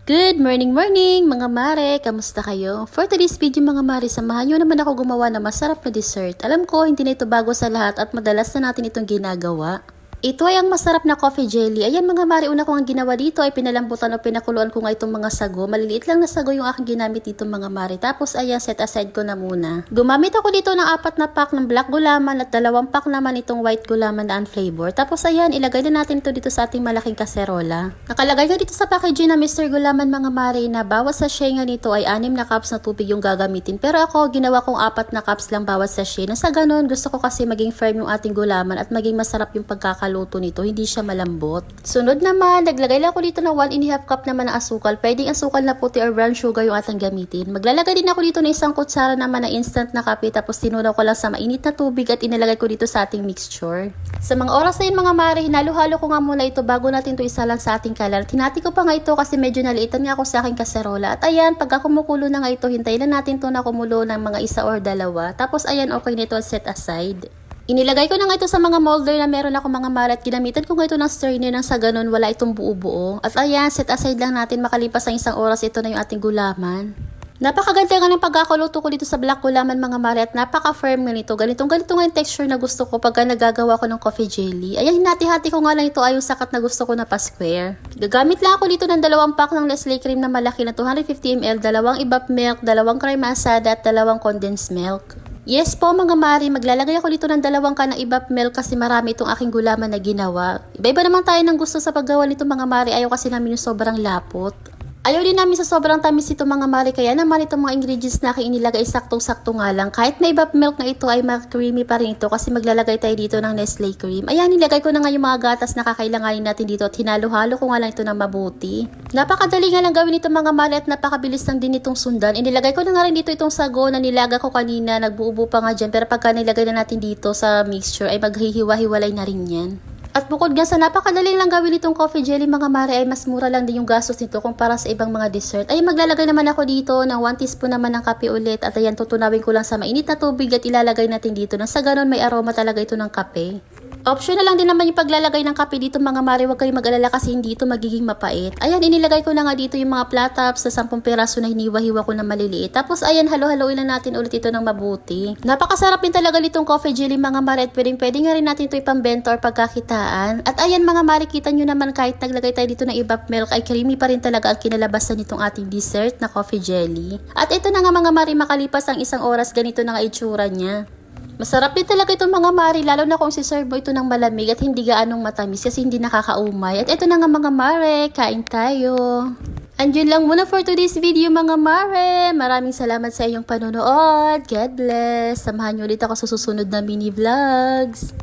Good morning mga mare! Kamusta kayo? For today's video mga mare, samahan nyo naman ako gumawa ng masarap na dessert. Alam ko, hindi na ito bago sa lahat at madalas na natin itong ginagawa. Ito ay ang masarap na coffee jelly. Ayan mga mare, una ko ang ginawa dito ay pinalambutan o pinakuluan ko nga itong mga sago. Maliliit lang na sago yung aking ginamit dito mga mare. Tapos ayan, set aside ko na muna. Gumamit ako dito ng 4 na pack ng black gulaman at 2 pack naman itong white gulaman na unflavor. Tapos ayan, ilagay na natin ito dito sa ating malaking kaserola. Nakalagay nga dito sa packaging na Mr. Gulaman mga mare na bawat sachet nga nito ay 6 na cups na tubig yung gagamitin. Pero ako, ginawa kong 4 na cups lang bawat sachet. Nasa ganun, gusto ko kasi maging firm yung ating gulaman at maging masarap yung pagkakaluto nito, hindi siya malambot. Sunod naman, naglagay lang ako dito ng 1½ cup naman ng asukal. Pwedeng asukal na puti or brown sugar yung ating gamitin. Maglalagay din ako dito ng 1 kutsara naman na instant na kape, tapos tinunaw ko lang sa mainit na tubig at inilagay ko dito sa ating mixture. Sa mga oras na yun mga mare, hinalo-halo ko nga muna ito bago natin ito isalang sa ating kalan. Tinati ko pa nga ito kasi medyo naliitan nga ako sa aking kaserola. At ayan, pagka kumukulo na nga ito, hintayin na natin ito na kumulo ng mga 1 or 2. Tapos ayan, okay na ito, set aside. Inilagay ko na nga ito sa mga molder na meron ako mga mare at ginamitan ko nga ito ng strainer nang sa ganun wala itong buo-buo. At ayan, set aside lang natin, makalipas ang 1 oras, ito na yung ating gulaman. Napakaganda nga ng pagkakuluto ko dito sa black gulaman mga mare at napaka-firm nga nito. Ganito nga yung texture na gusto ko pagka nagagawa ko ng coffee jelly. Ayan, hinati-hati ko nga lang ito ay yung sakat na gusto ko na pa-square. Gagamit lang ako dito ng 2 pack ng Nestle cream na malaki na 250 ml, 2 evap milk, 2 crema asada at 2 condensed milk. Yes po mga mare, maglalagay ako dito ng 2 can ng evap milk kasi marami itong aking gulaman na ginawa. Iba-iba naman tayo ng gusto sa paggawa nito mga mare, ayaw kasi namin yung sobrang lapot. Ayaw din namin sa sobrang tamis ito mga mare, kaya naman itong mga ingredients na aking inilagay saktong-sakto nga lang. Kahit may evap milk na ito ay creamy pa rin ito kasi maglalagay tayo dito ng Nestle cream. Ayan, nilagay ko na nga yung mga gatas na kakailanganin natin dito at hinalo-halo ko nga lang ito ng mabuti. Napakadali nga lang gawin ito mga mare at napakabilis lang din itong sundan. Inilagay ko na nga rin dito itong sago na nilaga ko kanina, nagbuubo pa nga dyan, pero pagka nilagay na natin dito sa mixture ay maghihiwa-hiwalay na rin yan. At bukod nga sa napakadali lang gawin itong coffee jelly mga mare ay mas mura lang din yung gastos nito kumpara sa ibang mga dessert. Ay maglalagay naman ako dito ng 1 teaspoon naman ng kape ulit at ayan tutunawin ko lang sa mainit na tubig at ilalagay natin dito nang sa ganun may aroma talaga ito ng kape. Optional lang din naman yung paglalagay ng kape dito mga mare, huwag kayong mag-alala kasi hindi ito magiging mapait. Ayan, inilagay ko na nga dito yung mga platops sa 10 piraso na hiniwa-hiwa ko na maliliit. Tapos ayan, halo-haloin lang natin ulit ito ng mabuti. Napakasarap din talaga nitong coffee jelly mga mare at pwede nga rin natin ito ipambenta or pagkakitaan. At ayan mga mare, kita nyo naman kahit naglagay tayo dito ng evap milk ay creamy pa rin talaga ang kinalabasan nitong ating dessert na coffee jelly. At ito na nga mga mare, makalipas ang 1 oras, ganito na nga itsura niya. Masarap din talaga itong mga mare, lalo na kung siserve mo ito ng malamig at hindi gaanong matamis kasi hindi nakakaumay. At ito na nga mga mare, kain tayo. Andiyan lang muna for today's video mga mare. Maraming salamat sa iyong panonood. God bless. Samahan niyo ulit ako sa susunod na mini vlogs.